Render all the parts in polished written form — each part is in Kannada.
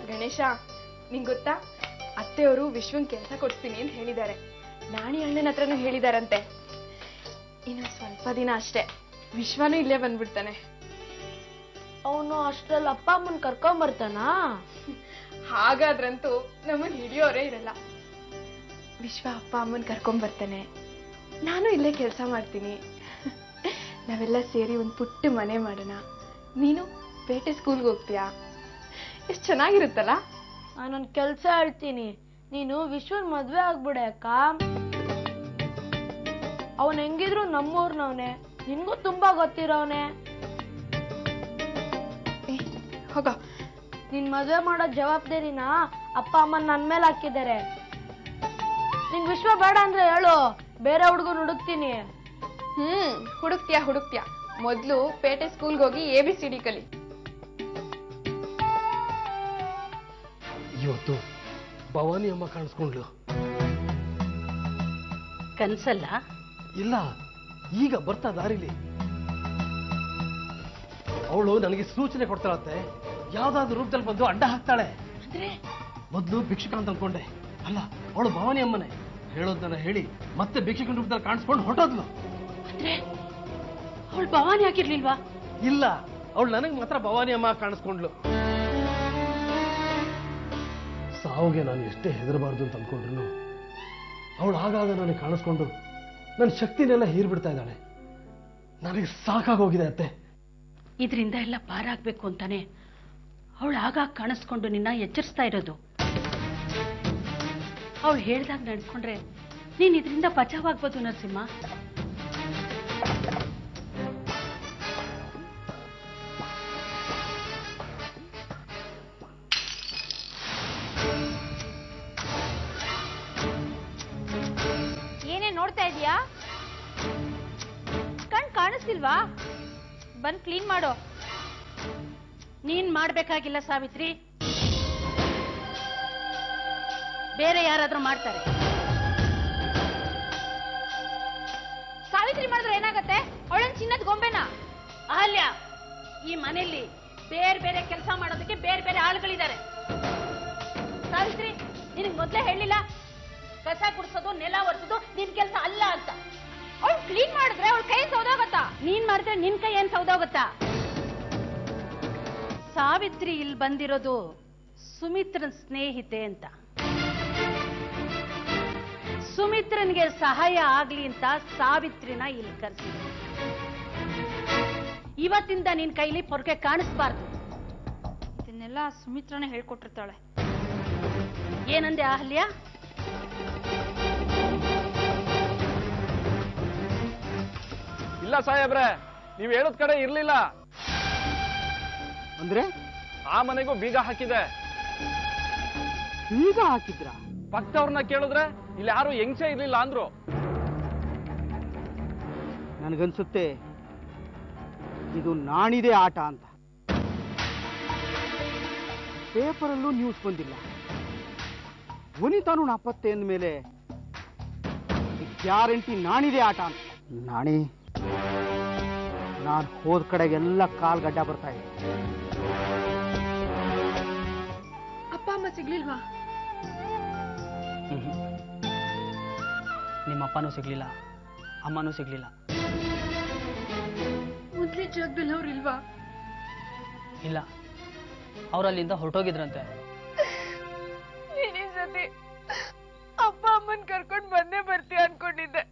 ಗಣೇಶ, ನಿಂಗ್ ಗೊತ್ತಾ, ಅತ್ತೆಯವರು ವಿಶ್ವನ್ ಕೆಲಸ ಕೊಡ್ತೀನಿ ಅಂತ ಹೇಳಿದ್ದಾರೆ. ನಾಣಿ ಅಣ್ಣನ ಹತ್ರನೂ ಹೇಳಿದಾರಂತೆ. ಇನ್ನು ಸ್ವಲ್ಪ ದಿನ ಅಷ್ಟೇ, ವಿಶ್ವನೂ ಇಲ್ಲೇ ಬಂದ್ಬಿಡ್ತಾನೆ. ಅವನು ಅಷ್ಟ್ರಲ್ಲಿ ಅಪ್ಪ ಅಮ್ಮನ್ ಕರ್ಕೊಂಡ್ ಬರ್ತಾನ? ಹಾಗಾದ್ರಂತೂ ನಮ್ಮನ್ ಹಿಡಿಯೋರೇ ಇರಲ್ಲ. ವಿಶ್ವ ಅಪ್ಪ ಅಮ್ಮನ್ ಕರ್ಕೊಂಡ್ ಬರ್ತಾನೆ, ನಾನು ಇಲ್ಲೇ ಕೆಲಸ ಮಾಡ್ತೀನಿ. ನಾವೆಲ್ಲ ಸೇರಿ ಒಂದ್ ಪುಟ್ಟ ಮನೆ ಮಾಡೋಣ. ನೀನು ಪೇಟೆ ಸ್ಕೂಲ್ಗೆ ಹೋಗ್ತೀಯಾ? ಎಷ್ಟು ಚೆನ್ನಾಗಿರುತ್ತಲ್ಲ. ನಾನೊಂದ್ ಕೆಲ್ಸ ಹೇಳ್ತೀನಿ, ನೀನು ವಿಶ್ವನ್ ಮದ್ವೆ ಆಗ್ಬಿಡೆ ಅಕ್ಕ. ಅವನ್ ಹೆಂಗಿದ್ರು ನಮ್ಮೂರ್ನವನೆ, ನಿನ್ಗೂ ತುಂಬಾ ಗೊತ್ತಿರೋನೆ. ಹೋಗ. ನಿನ್ ಮದ್ವೆ ಮಾಡೋ ಜವಾಬ್ದಾರಿನ ಅಪ್ಪ ಅಮ್ಮ ನನ್ ಮೇಲೆ ಹಾಕಿದ್ದಾರೆ. ನಿನ್ ವಿಶ್ವ ಬೇಡ ಅಂದ್ರೆ ಹೇಳು, ಬೇರೆ ಹುಡುಗನ್ ಹುಡುಕ್ತೀನಿ. ಹುಡುಕ್ತಿಯಾ? ಮೊದ್ಲು ಪೇಟೆ ಸ್ಕೂಲ್ಗೆ ಹೋಗಿ ABCD ಕಲಿ. ಇವತ್ತು ಭವಾನಿ ಅಮ್ಮ ಕಾಣಿಸ್ಕೊಂಡ್ಲು. ಕನ್ಸಲ್ಲ? ಇಲ್ಲ, ಈಗ ಬರ್ತಾ ದಾರಿಲಿ. ಅವಳು ನನಗೆ ಸೂಚನೆ ಕೊಡ್ತಾಳತ್ತೆ, ಯಾವ್ದಾದ್ರು ರೂಪದಲ್ಲಿ ಬಂದು ಅಡ್ಡ ಹಾಕ್ತಾಳೆ. ಮೊದ್ಲು ಭಿಕ್ಷುಕ ಅಂತ ಅನ್ಕೊಂಡೆ, ಅಲ್ಲ ಅವಳು ಭವಾನಿ ಅಮ್ಮನೆ. ಹೇಳೋದನ್ನ ಹೇಳಿ ಮತ್ತೆ ಭಿಕ್ಷುಕನ ರೂಪದಲ್ಲಿ ಕಾಣಿಸ್ಕೊಂಡು ಹೊರಟೋದ್ಲು. ಅವಳು ಭವಾನಿ ಆಗಿರ್ಲಿಲ್ವಾ? ಇಲ್ಲ, ಅವಳು ನನಗೆ ಮಾತ್ರ ಭವಾನಿ ಅಮ್ಮ ಕಾಣಿಸ್ಕೊಂಡ್ಲು. ಸಾವುಗೆ ನಾನು ಎಷ್ಟೇ ಹೆದರಬಾರ್ದು ಅಂತ ಅನ್ಕೊಂಡ್ರು ಅವಳು ಆಗಾಗ ನನಗೆ ಕಾಣಿಸ್ಕೊಂಡು ನನ್ನ ಶಕ್ತಿನೆಲ್ಲ ಹೀರ್ಬಿಡ್ತಾ ಇದ್ದಾಳೆ. ನನಗೆ ಸಾಕಾಗೋಗಿದೆ ಅತ್ತೆ. ಇದರಿಂದ ಎಲ್ಲ ಪಾರಾಗ್ಬೇಕು ಅಂತಾನೆ ಅವಳು ಆಗಾಗ ಕಾಣಿಸ್ಕೊಂಡು ನಿನ್ನ ಎಚ್ಚರಿಸ್ತಾ ಇರೋದು. ಅವಳು ಹೇಳ್ದಾಗ ನಡ್ಕೊಂಡ್ರೆ ನೀನ್ ಇದರಿಂದ ಬಚಾವಾಗ್ಬೋದು ನರಸಿಂಹ. ಏನೇ ನೋಡ್ತಾ ಇದೀಯಾ? ಕಣ್ ಕಾಣಿಸ್ತಿಲ್ವಾ? ಬಂದ್ ಕ್ಲೀನ್ ಮಾಡು. ನೀನ್ ಮಾಡ್ಬೇಕಾಗಿಲ್ಲ ಸಾವಿತ್ರಿ, ಬೇರೆ ಯಾರಾದ್ರೂ ಮಾಡ್ತಾರೆ. ಸಾವಿತ್ರಿ ಮಾಡಿದ್ರೆ ಏನಾಗತ್ತೆ? ಅವಳನ್ ಚಿನ್ನದ ಗೊಂಬೆನಾ? ಅಹಲ್ಯ, ಈ ಮನೆಯಲ್ಲಿ ಬೇರೆ ಬೇರೆ ಕೆಲಸ ಮಾಡೋದಕ್ಕೆ ಬೇರೆ ಬೇರೆ ಆಳುಗಳಿದ್ದಾರೆ. ಸಾವಿತ್ರಿ, ನಿನಗ್ ಮೊದ್ಲೇ ಹೇಳಿಲ್ಲ ಕಸ ಗುಡಿಸೋದು ನೆಲ ಒರೆಸೋದು ನಿನ್ ಕೆಲಸ ಅಲ್ಲ ಅಂತ. ಅವಳು ಕ್ಲೀನ್ ಮಾಡಿದ್ರೆ ಅವಳ ಕೈ ಸೌದೋಗತ್ತಾ? ನೀನ್ ಮಾಡಿದ್ರೆ ನಿನ್ ಕೈ ಏನ್ ಸೌದೋಗತ್ತಾ? ಸಾವಿತ್ರಿ ಇಲ್ಲಿ ಬಂದಿರೋದು ಸುಮಿತ್ರನ್ ಸ್ನೇಹಿತೆ ಅಂತ. ಸುಮಿತ್ರನ್ಗೆ ಸಹಾಯ ಆಗ್ಲಿ ಅಂತ ಸಾವಿತ್ರಿನ ಇಲ್ಲಿ ಕರೆಸಿದ್ರು. ಇವತ್ತಿಂದ ನಿನ್ ಕೈಲಿ ಪೊರಕೆ ಕಾಣಿಸ್ಬಾರ್ದು. ಇದನ್ನೆಲ್ಲ ಸುಮಿತ್ರನೇ ಹೇಳ್ಕೊಟ್ಟಿರ್ತಾಳೆ. ಏನಂದೆ ಅಹಲ್ಯ? ಇಲ್ಲ ಸಾಹೇಬ್ರೆ, ನೀವ್ ಹೇಳೋದ್ ಕಡೆ ಇರ್ಲಿಲ್ಲ. ಅಂದ್ರೆ ಆ ಮನೆಗೂ ಬೀಗ ಹಾಕಿದೆ. ಬೀಗ ಹಾಕಿದ್ರ? ಪಕ್ಕದವ್ರನ್ನ ಕೇಳಿದ್ರೆ ಇಲ್ಲಿ ಯಾರು ಹೆಂಗ್ಸೇ ಇರ್ಲಿಲ್ಲ ಅಂದ್ರು. ನನಗನ್ಸುತ್ತೆ ಇದು ನಾಣಿದೆ ಆಟ ಅಂತ. ಪೇಪರಲ್ಲೂ ನ್ಯೂಸ್ ಬಂದಿಲ್ಲ. ವನಿತಾನು ನಾಪತ್ತೆ ಅಂದ್ಮೇಲೆ ಗ್ಯಾರಂಟಿ ನಾಣಿದೆ ಆಟ ಅಂತ. ನಾಣಿ, ನಾನು ಹೋದ ಕಡೆಗೆಲ್ಲ ಕಾಲ್ಗಡ್ಡ ಬರ್ತಾ ಇದೆ. ಅಪ್ಪ ಅಮ್ಮ ಸಿಗ್ಲಿಲ್ವಾ? ನಿಮ್ಮಪ್ಪನೂ ಸಿಗ್ಲಿಲ್ಲ, ಅಮ್ಮನೂ ಸಿಗ್ಲಿಲ್ಲ. ಮೊದ್ಲೇ ಜಾಗದಲ್ಲಿ ಅವ್ರಿಲ್ವಾ? ಇಲ್ಲ, ಅವರಲ್ಲಿಂದ ಹೊರಟೋಗಿದ್ರಂತೆ. ನೀನ್ ಈ ಸತಿ ಅಪ್ಪ ಅಮ್ಮನ್ ಕರ್ಕೊಂಡ್ ಬಂದೇ ಬರ್ತೀಯ ಅನ್ಕೊಂಡಿದ್ದೆ.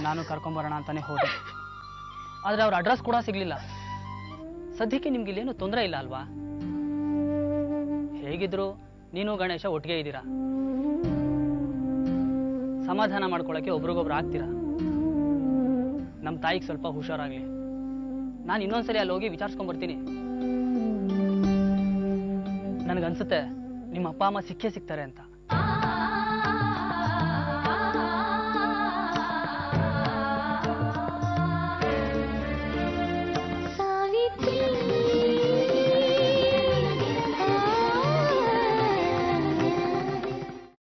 ನಾನು ಕರ್ಕೊಂಬರೋಣ ಅಂತಾನೆ ಹೋದೆ, ಆದ್ರೆ ಅವ್ರ ಅಡ್ರೆಸ್ ಕೂಡ ಸಿಗ್ಲಿಲ್ಲ. ಸದ್ಯಕ್ಕೆ ನಿಮ್ಗೆ ಇಲ್ಲೇನು ತೊಂದರೆ ಇಲ್ಲ ಅಲ್ವಾ? ಹೇಗಿದ್ರು ನೀನು ಗಣೇಶ ಒಟ್ಟಿಗೆ ಇದ್ದೀರಾ, ಸಮಾಧಾನ ಮಾಡ್ಕೊಳಕ್ಕೆ ಒಬ್ರಿಗೊಬ್ರು ಆಗ್ತೀರಾ. ನಮ್ಮ ತಾಯಿಗೆ ಸ್ವಲ್ಪ ಹುಷಾರಾಗ್ಲಿ. ನಾನು ಇನ್ನೊಂದ್ಸರಿ ಅಲ್ಲಿ ಹೋಗಿ ವಿಚಾರಿಸ್ಕೊಂಡ್ ಬರ್ತೀನಿ. ನನಗನ್ಸುತ್ತೆ ನಿಮ್ಮ ಅಪ್ಪ ಅಮ್ಮ ಸಿಕ್ಕೇ ಸಿಗ್ತಾರೆ ಅಂತ.